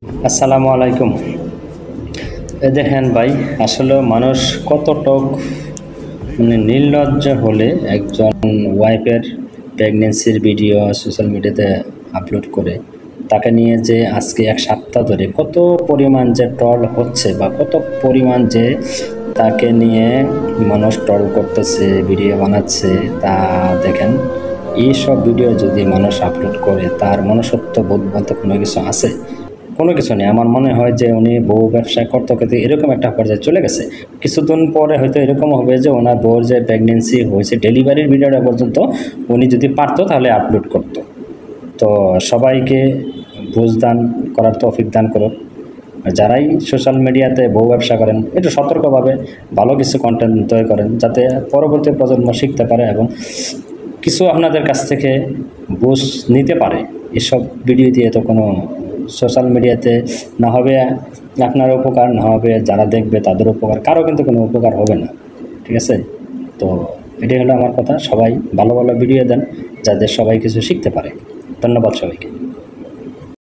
আসসালামু আলাইকুম। দেখেন ভাই, আসলে মানুষ কতটুক নির্লজ্জ হলে একজন ওয়াইফের প্রেগনেন্সির ভিডিও সোশ্যাল মিডিয়াতে আপলোড করে তাকে নিয়ে যে আজকে এক সপ্তাহ ধরে কত পরিমাণ যে ট্রল হচ্ছে বা কত পরিমাণ যে তাকে নিয়ে মানুষ ট্রল করতেছে, ভিডিও বানাচ্ছে, তা দেখেন। এইসব ভিডিও যদি মানুষ আপলোড করে তার মনুষ্যত্ব বোধ বলতে কোনো কিছু আছে? কোনো কিছু নেই। আমার মনে হয় যে উনি বউ ব্যবসায় করতে করতে এরকম একটা পর্যায়ে চলে গেছে। কিছুদিন পরে হয়তো এরকম হবে যে ওনার বউর যে প্রেগনেন্সি হয়েছে ডেলিভারির ভিডিওটা পর্যন্ত উনি যদি পারতো তাহলে আপলোড করতো। তো সবাইকে বুঝদান করার তৌফিক দান করুক। আর যারাই সোশ্যাল মিডিয়াতে বউ ব্যবসা করেন একটু সতর্কভাবে ভালো কিছু কন্টেন্ট তৈরি করেন, যাতে পরবর্তী প্রজন্ম শিখতে পারে এবং কিছু আপনাদের কাছ থেকে বুঝ নিতে পারে। এসব ভিডিও দিয়ে তো কোনো সোশ্যাল মিডিয়াতে না হবে আপনার উপকার, না হবে যারা দেখবে তাদের উপকার, কারো কিন্তু কোনো উপকার হবে না। ঠিক আছে? তো এটাই হলো আমার কথা। সবাই ভালো ভালো ভিডিও দেন যাতে সবাই কিছু শিখতে পারে। ধন্যবাদ সবাইকে।